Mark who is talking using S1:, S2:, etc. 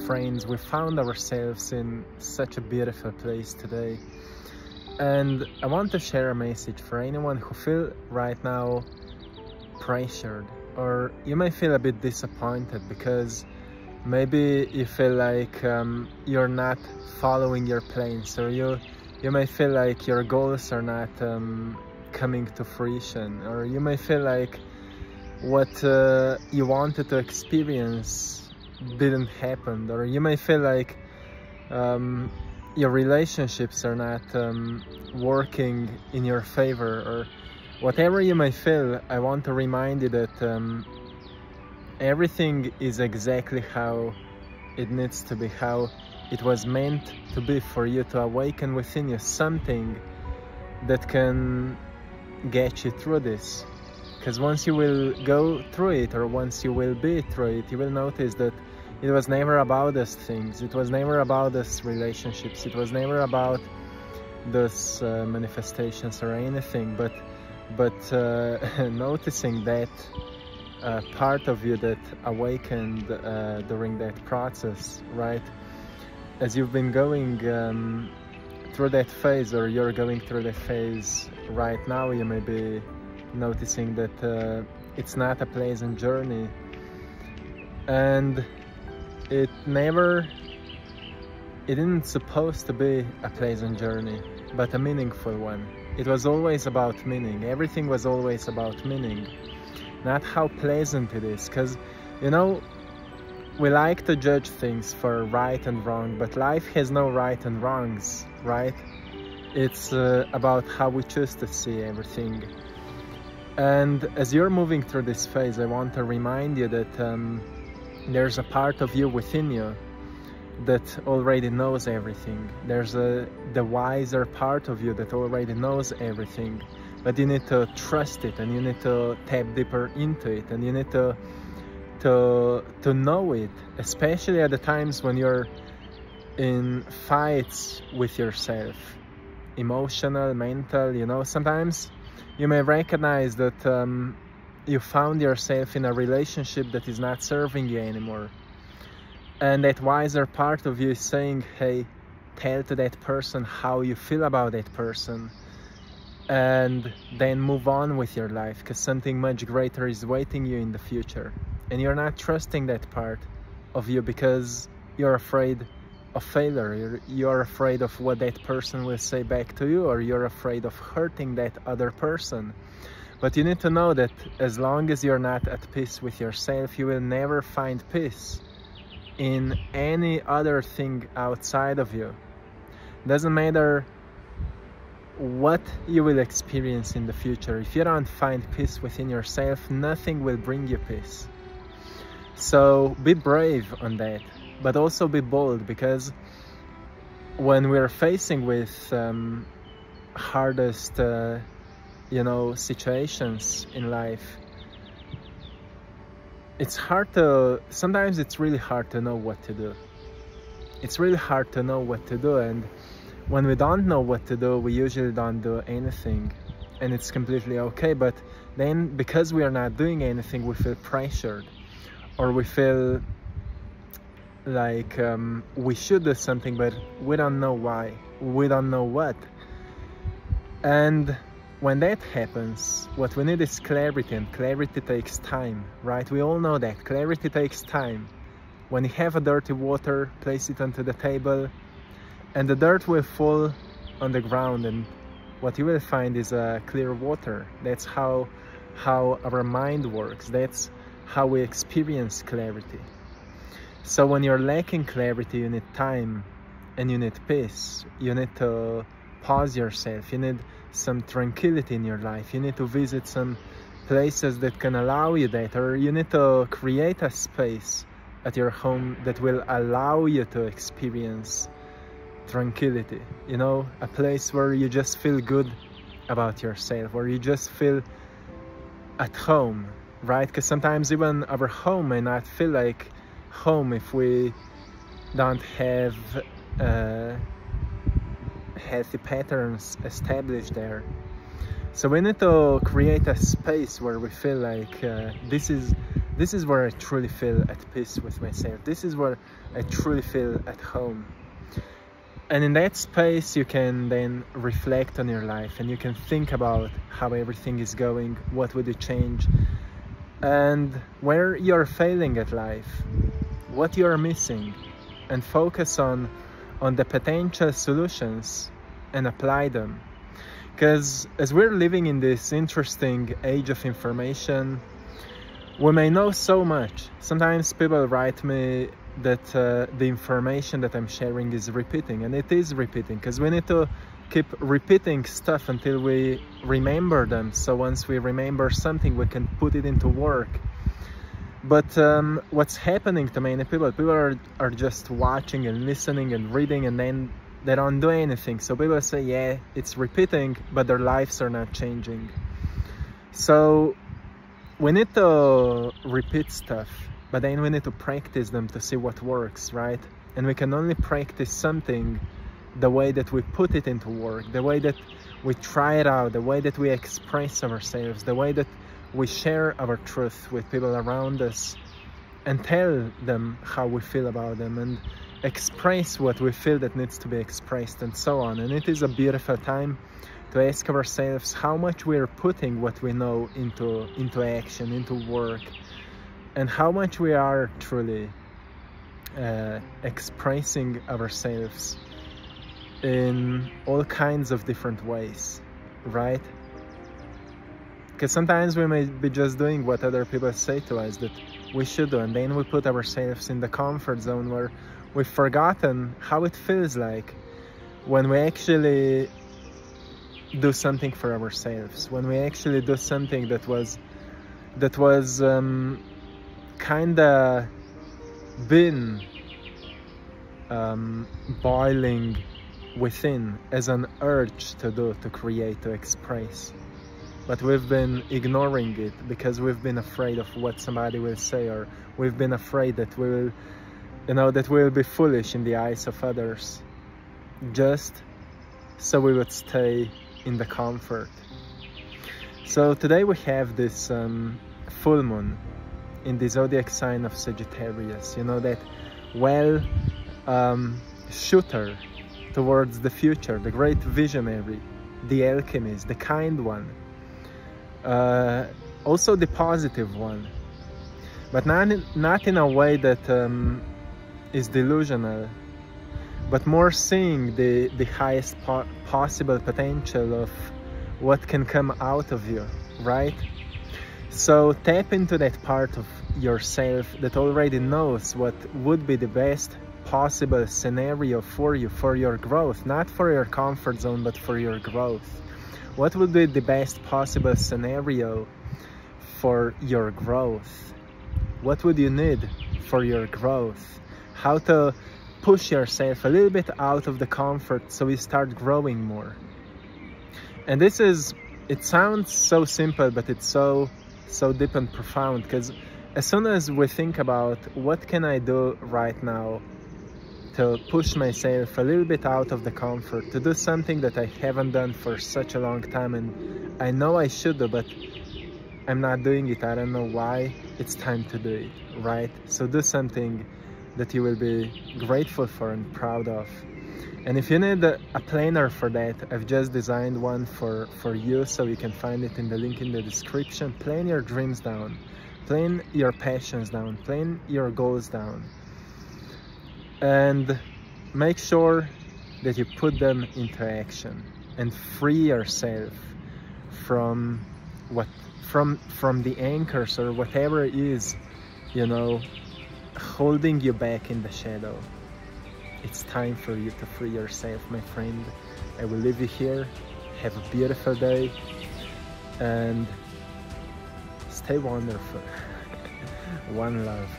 S1: friends, we found ourselves in such a beautiful place today. And I want to share a message for anyone who feel right now pressured, or you may feel a bit disappointed because maybe you feel like you're not following your plans, or you may feel like your goals are not coming to fruition, or you may feel like what you wanted to experience didn't happen, or you may feel like your relationships are not working in your favor, or whatever you may feel. I want to remind you that everything is exactly how it needs to be, how it was meant to be, for you to awaken within you something that can get you through this. Because once you will go through it, or once you will be through it, you will notice that it was never about those things, it was never about those relationships, it was never about those manifestations or anything, but noticing that part of you that awakened during that process, right? As you've been going through that phase, or you're going through that phase right now, you may be noticing that it's not a pleasant journey, and it didn't supposed to be a pleasant journey, but a meaningful one. It was always about meaning. Everything was always about meaning, not how pleasant it is. Because, you know, we like to judge things for right and wrong, but life has no right and wrongs, right? It's about how we choose to see everything. And as you're moving through this phase, I want to remind you that there's a part of you within you that already knows everything. There's the wiser part of you that already knows everything, but you need to trust it, and you need to tap deeper into it, and you need to know it, especially at the times when you're in fights with yourself, emotional, mental. You know, sometimes you may recognize that you found yourself in a relationship that is not serving you anymore, and that wiser part of you is saying, hey, tell to that person how you feel about that person, and then move on with your life, because something much greater is waiting you in the future. And you're not trusting that part of you because you're afraid of failure, you're afraid of what that person will say back to you, or you're afraid of hurting that other person. But you need to know that as long as you're not at peace with yourself, you will never find peace in any other thing outside of you. Doesn't matter what you will experience in the future. If you don't find peace within yourself, nothing will bring you peace. So be brave on that, but also be bold, because when we're facing with hardest situations in life, sometimes it's really hard to know what to do. It's really hard to know what to do, and when we don't know what to do, we usually don't do anything, and it's completely okay. But then, because we are not doing anything, we feel pressured, or we feel like we should do something, but we don't know why, we don't know what. And when that happens, what we need is clarity, and clarity takes time, right? We all know that clarity takes time. When you have a dirty water, place it onto the table, and the dirt will fall on the ground, and what you will find is clear water. That's how our mind works. That's how we experience clarity. So when you're lacking clarity, you need time, and you need peace. You need to pause yourself. You need some tranquility in your life. You need to visit some places that can allow you that, or you need to create a space at your home that will allow you to experience tranquility. You know, a place where you just feel good about yourself, where you just feel at home, right? Because sometimes even our home may not feel like home if we don't have healthy patterns established there. So we need to create a space where we feel like this is This is where I truly feel at peace with myself. This is where I truly feel at home. And in that space, you can then reflect on your life and you can think about how everything is going, what would you change, and where you're failing at life, what you're missing, and focus on the potential solutions and apply them. Because as we're living in this interesting age of information, we may know so much. Sometimes people write me that the information that I'm sharing is repeating, and it is repeating because we need to keep repeating stuff until we remember them. So once we remember something, we can put it into work. But what's happening to many people are just watching and listening and reading, and then they don't do anything. So people say, yeah, it's repeating, but their lives are not changing. So we need to repeat stuff, but then we need to practice them to see what works, right? And we can only practice something the way that we put it into work, the way that we try it out, the way that we express ourselves, the way that we share our truth with people around us and tell them how we feel about them and express what we feel that needs to be expressed and so on. And it is a beautiful time to ask ourselves how much we're putting what we know into action, into work, and how much we are truly expressing ourselves in all kinds of different ways, right? Because sometimes we may be just doing what other people say to us that we should do, and then we put ourselves in the comfort zone where we've forgotten how it feels like when we actually do something for ourselves, when we actually do something that was kinda been boiling within as an urge to do, to create, to express. But we've been ignoring it because we've been afraid of what somebody will say, or we've been afraid that we will, that we will be foolish in the eyes of others, just so we would stay in the comfort. So today we have this full moon in the zodiac sign of Sagittarius, that shooter towards the future, the great visionary, the alchemist, the kind one. Also the positive one, but not in a way that is delusional, but more seeing the highest possible potential of what can come out of you, right? So tap into that part of yourself that already knows what would be the best possible scenario for you, for your growth, not for your comfort zone, but for your growth. What would be the best possible scenario for your growth? What would you need for your growth? How to push yourself a little bit out of the comfort so you start growing more. And it sounds so simple, but it's so deep and profound, because as soon as we think about what can I do right now to push myself a little bit out of the comfort, to do something that I haven't done for such a long time and I know I should do, but I'm not doing it, I don't know why, it's time to do it, right? So do something that you will be grateful for and proud of. And if you need a planner for that, I've just designed one for you, so you can find it in the link in the description. Plan your dreams down, plan your passions down, plan your goals down, and make sure that you put them into action and free yourself from the anchors or whatever it is, holding you back in the shadow. It's time for you to free yourself, my friend. I will leave you here. Have a beautiful day and stay wonderful. One love.